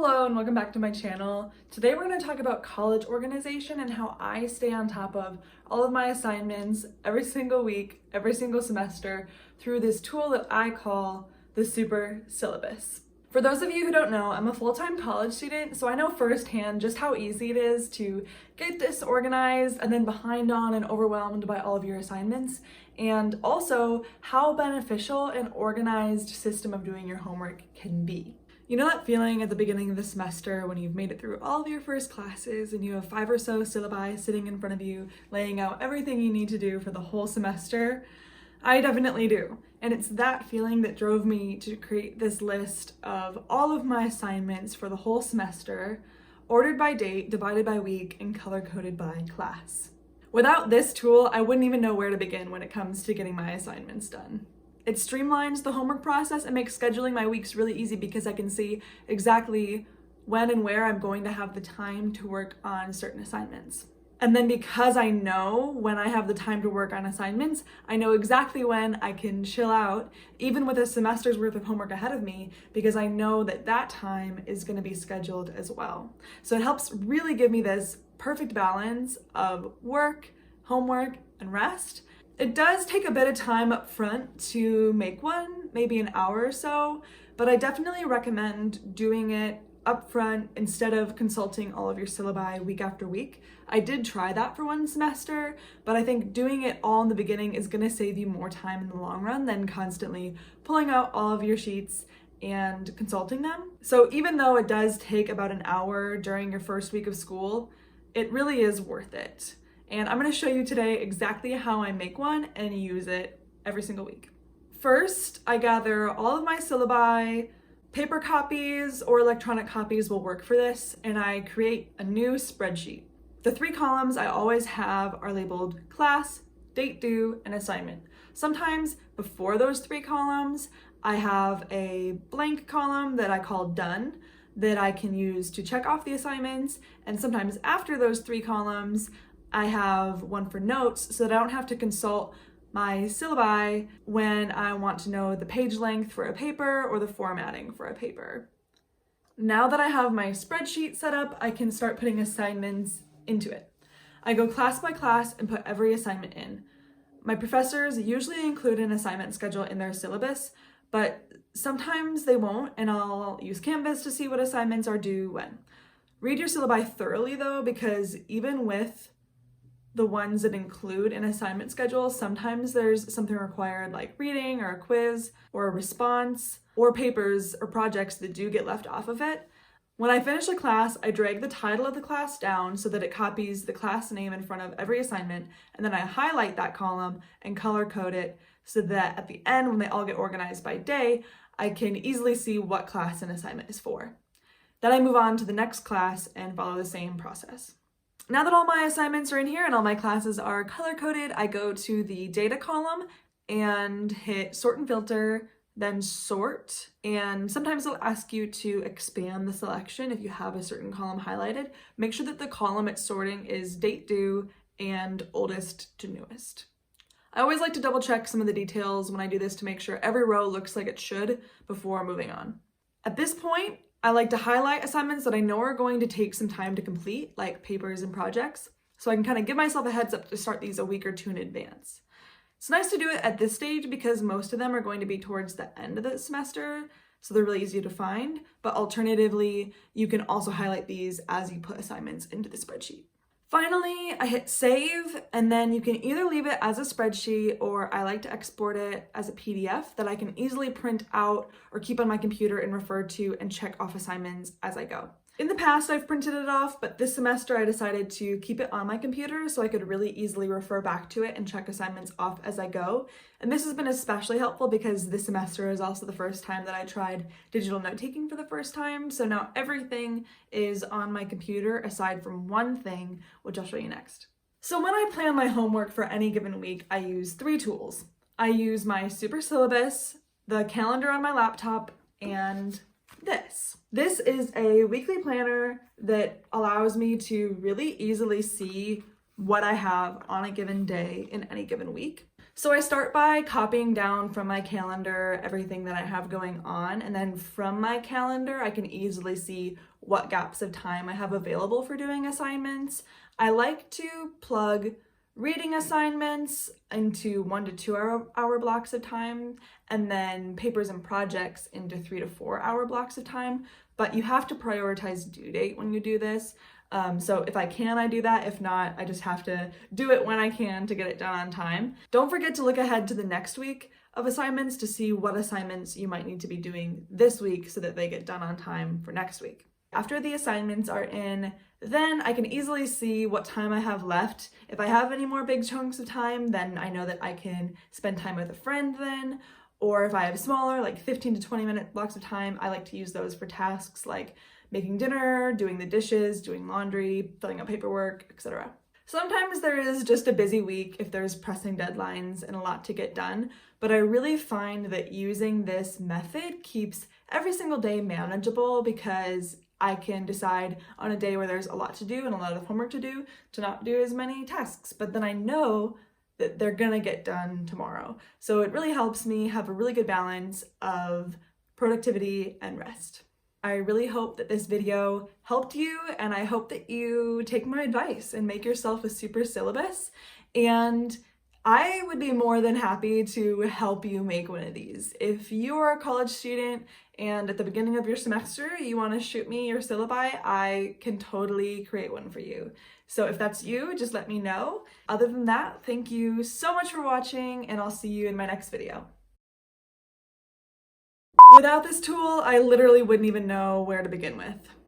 Hello and welcome back to my channel. Today we're going to talk about college organization and how I stay on top of all of my assignments every single week, every single semester through this tool that I call the Super Syllabus. For those of you who don't know, I'm a full-time college student, so I know firsthand just how easy it is to get disorganized and then behind on and overwhelmed by all of your assignments, and also how beneficial an organized system of doing your homework can be. You know that feeling at the beginning of the semester when you've made it through all of your first classes and you have 5 or so syllabi sitting in front of you, laying out everything you need to do for the whole semester? I definitely do. And it's that feeling that drove me to create this list of all of my assignments for the whole semester, ordered by date, divided by week, and color-coded by class. Without this tool, I wouldn't even know where to begin when it comes to getting my assignments done. It streamlines the homework process and makes scheduling my weeks really easy because I can see exactly when and where I'm going to have the time to work on certain assignments. And then because I know when I have the time to work on assignments, I know exactly when I can chill out, even with a semester's worth of homework ahead of me, because I know that that time is going to be scheduled as well. So it helps really give me this perfect balance of work, homework, and rest. It does take a bit of time up front to make one, maybe an hour or so, but I definitely recommend doing it up front instead of consulting all of your syllabi week after week. I did try that for one semester, but I think doing it all in the beginning is going to save you more time in the long run than constantly pulling out all of your sheets and consulting them. So even though it does take about an hour during your first week of school, it really is worth it. And I'm going to show you today exactly how I make one and use it every single week. First, I gather all of my syllabi. Paper copies or electronic copies will work for this, and I create a new spreadsheet. The 3 columns I always have are labeled class, date due, and assignment. Sometimes before those 3 columns, I have a blank column that I call done that I can use to check off the assignments, and sometimes after those 3 columns, I have one for notes so that I don't have to consult my syllabi when I want to know the page length for a paper or the formatting for a paper. Now that I have my spreadsheet set up, I can start putting assignments into it. I go class by class and put every assignment in. My professors usually include an assignment schedule in their syllabus, but sometimes they won't, and I'll use Canvas to see what assignments are due when. Read your syllabi thoroughly though, because even with the ones that include an assignment schedule, sometimes there's something required like reading or a quiz or a response or papers or projects that do get left off of it. When I finish a class, I drag the title of the class down so that it copies the class name in front of every assignment, and then I highlight that column and color code it so that at the end, when they all get organized by day, I can easily see what class an assignment is for. Then I move on to the next class and follow the same process. Now that all my assignments are in here and all my classes are color-coded, I go to the data column and hit sort and filter, then sort. And sometimes it'll ask you to expand the selection if you have a certain column highlighted. Make sure that the column it's sorting is date due and oldest to newest. I always like to double check some of the details when I do this to make sure every row looks like it should before moving on. At this point, I like to highlight assignments that I know are going to take some time to complete, like papers and projects, so I can kind of give myself a heads up to start these a week or 2 in advance. It's nice to do it at this stage because most of them are going to be towards the end of the semester, so they're really easy to find, but alternatively, you can also highlight these as you put assignments into the spreadsheet. Finally, I hit save, and then you can either leave it as a spreadsheet or I like to export it as a PDF that I can easily print out or keep on my computer and refer to and check off assignments as I go. In the past, I've printed it off, but this semester I decided to keep it on my computer so I could really easily refer back to it and check assignments off as I go. And this has been especially helpful because this semester is also the first time that I tried digital note-taking for the first time. So now everything is on my computer aside from one thing, which I'll show you next. So when I plan my homework for any given week, I use 3 tools. I use my Super Syllabus, the calendar on my laptop, and this. This is a weekly planner that allows me to really easily see what I have on a given day in any given week. So I start by copying down from my calendar everything that I have going on, and then from my calendar I can easily see what gaps of time I have available for doing assignments. I like to plug reading assignments into 1 to 2 hour blocks of time, and then papers and projects into 3 to 4 hour blocks of time, but you have to prioritize due date when you do this. So if I can, I do that. If not, I just have to do it when I can to get it done on time. Don't forget to look ahead to the next week of assignments to see what assignments you might need to be doing this week so that they get done on time for next week. After the assignments are in, then I can easily see what time I have left. If I have any more big chunks of time, then I know that I can spend time with a friend then. Or if I have smaller, like 15 to 20 minute blocks of time, I like to use those for tasks like making dinner, doing the dishes, doing laundry, filling out paperwork, etc. Sometimes there is just a busy week if there's pressing deadlines and a lot to get done, but I really find that using this method keeps every single day manageable because I can decide on a day where there's a lot to do and a lot of homework to do to not do as many tasks, but then I know that they're gonna get done tomorrow. So it really helps me have a really good balance of productivity and rest. I really hope that this video helped you, and I hope that you take my advice and make yourself a super syllabus. And I would be more than happy to help you make one of these. If you are a college student and at the beginning of your semester you want to shoot me your syllabi, I can totally create one for you. So if that's you, just let me know. Other than that, thank you so much for watching, and I'll see you in my next video. Without this tool, I literally wouldn't even know where to begin with.